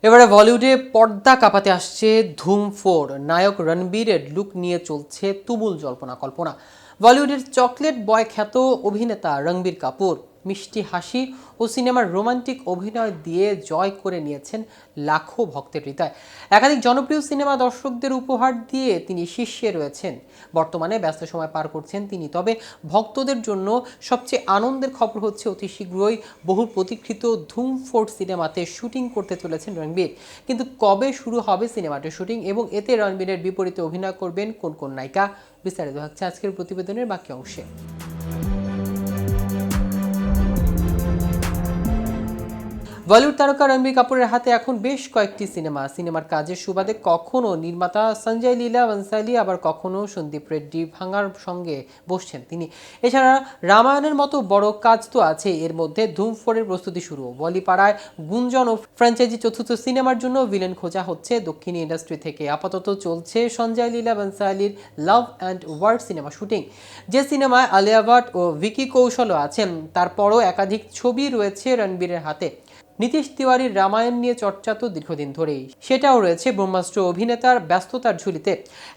এবারে বলিউডে পর্দা কাঁপাতে আসছে ধুম 4। নায়ক রণবীরের লুক নিয়ে চলছে তুমুল জল্পনা কল্পনা। বলিউডের চকলেট বয় খ্যাত অভিনেতা রণবীর কাপুর মিষ্টি হাসি ও সিনেমার রোমান্টিক অভিনয় দিয়ে জয় করে নিয়েছেন লাখো ভক্তের হৃদয়। একাধিক জনপ্রিয় সিনেমা দর্শকদের উপহার দিয়ে তিনি শীর্ষে রয়েছেন। বর্তমানে ব্যস্ত সময় পার করছেন তিনি, তবে ভক্তদের জন্য সবচেয়ে আনন্দের খবর হচ্ছে অতি শীঘ্রই বহু প্রতীক্ষিত ধুম 4 সিনেমাতে শুটিং করতে চলেছেন রণবীর। কিন্তু কবে শুরু হবে সিনেমাটির শুটিং এবং এতে রণবীরের বিপরীতে অভিনয় করবেন কোন কোন নায়িকা, বিস্তারিত হচ্ছে আজকের প্রতিবেদনের বাকি অংশে। বলিউড তারকা রণবীর কাপুরের হাতে এখন বেশ কয়েকটি সিনেমার কাজের সুবাদে কখনো নির্মাতা সঞ্জয় লীলা বনসালি, আবার কখনো সন্দীপ রেড্ডি ভাঙার সঙ্গে বসছেন তিনি। এছাড়া রামায়ণের মতো বড় কাজ তো আছে, এর মধ্যে ধুম 4 এর প্রস্তুতি শুরু। বলিপাড়ায় গুঞ্জন ও ফ্র্যাঞ্চাইজি চতুর্থ সিনেমার জন্য ভিলেন খোঁজা হচ্ছে দক্ষিণী ইন্ডাস্ট্রি থেকে। আপাতত চলছে সঞ্জয় লীলা বনসালির love and war cinema shooting, যে সিনেমায় আলিয়া ভাট ও ভিকি কৌশলও আছেন। তারপরও একাধিক ছবি রয়েছে রণবীরের হাতে। নীতিশ তিওয়ারির রামায়ণ নিয়ে চর্চা তো দীর্ঘদিন ধরেই, সেটাও রয়েছে ব্রহ্মাস্ত্র অভিনেতার ব্যস্ততার ঝুলিতে।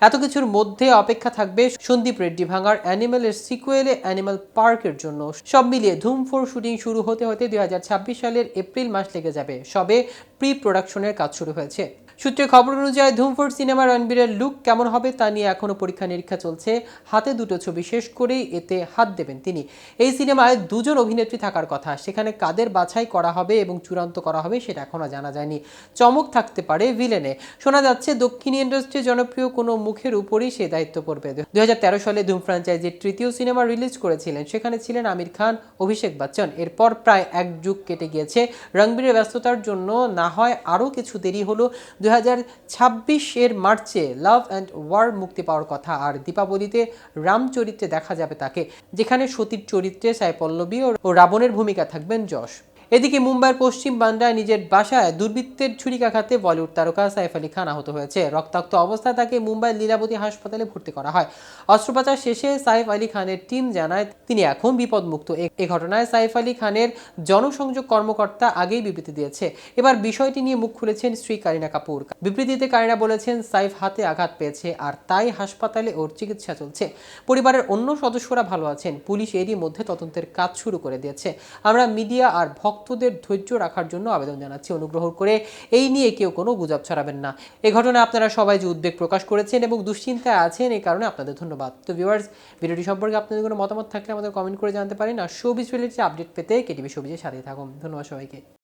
এত কিছুর মধ্যে অপেক্ষা থাকবে সন্দীপ রেড্ডি ভাঙার অ্যানিমেলের সিকুয়েলে অ্যানিমাল পার্কের জন্য। সব মিলিয়ে ধুম 4 শুটিং শুরু হতে হতে 2026 সালের এপ্রিল মাস লেগে যাবে। সবে প্রি প্রোডাকশনের কাজ শুরু হয়েছে। সূত্রে খবর অনুযায়ী ধুম 4 সিনেমা রণবীরের লুক কেমন হবে তা নিয়ে এখনো পরীক্ষা নিরীক্ষা চলছে। হাতে দুটো ছবি শেষ করেই এতে হাত দেবেন তিনি। এই সিনেমায় দুজন অভিনেত্রী থাকার কথা, সেখানে কাদের বাছাই করা হবে এবং চূড়ান্ত করা হবে সেটা এখনো জানা যায়নি। চমক থাকতে পারে ভিলেনে। শোনা যাচ্ছে দক্ষিণী ইন্ডাস্ট্রির জনপ্রিয় কোনো মুখের উপরই সে দায়িত্ব পড়বে। 2013 সালে ধুম ফ্র্যাঞ্চাইজির তৃতীয় সিনেমা রিলিজ করেছিলেন, সেখানে ছিলেন আমির খান, অভিষেক বচ্চন। এরপর প্রায় এক যুগ কেটে গিয়েছে। রণবীরের ব্যস্ততার জন্য না হয় আরও কিছু দেরি হলো। 2026 মার্চে লাভ অ্যান্ড ওয়ার মুক্তি পাওয়ার কথা, আর দীপাবলিতে রাম চরিত্রে দেখা যাবে তাকে, যেখানে সতীর চরিত্রে সাই পল্লবী ও রাবণের ভূমিকা থাকবেন যশ। এদিকে মুম্বাইয়ের পশ্চিম বান্দ্রায় নিজের বাসায় দুর্বৃত্তের ছুরিকাঘাতে বলিউড তারকা সাইফ আলী খান আহত হয়েছে। রক্তাক্ত অবস্থায় তাকে মুম্বাইয়ের লীলাবতী হাসপাতালে ভর্তি করা হয়। অস্ত্রোপচার শেষে সাইফ আলী খানের টিম জানায় তিনি এখন বিপদমুক্ত। এ ঘটনায় সাইফ আলী খানের জনসংযোগ কর্মকর্তা আগেই বিবৃতি দিয়েছে। এবার বিষয়টি নিয়ে মুখ খুলেছেন স্ত্রী কারিনা কাপুর। বিবৃতিতে কারিনা বলেছেন, সাইফ হাতে আঘাত পেয়েছে আর তাই হাসপাতালে ওর চিকিৎসা চলছে। পরিবারের অন্য সদস্যরা ভালো আছেন। পুলিশ এরই মধ্যে তদন্তের কাজ শুরু করে দিয়েছে। আমরা মিডিয়া আর ভক্তদের ধৈর্য রাখার জন্য আবেদন জানাচ্ছি। অনুগ্রহ করে এই নিয়ে কেউ কোনো গুজব ছড়াবেন না। এই ঘটনায় আপনারা সবাই যে উদ্বেগ প্রকাশ করেছেন এবং দুশ্চিন্তায় আছেন, এই কারণে আপনাদের ধন্যবাদ। তো ভিউয়ার্স, ভিডিওটি সম্পর্কে আপনাদের কোনো মতামত থাকলে আমাদের কমেন্ট করে জানাতে পারেন। আর শোবিজ রিলেটেড আপডেট পেতে কেটিভি শোবিজের সাথে থাকুন। ধন্যবাদ সবাইকে।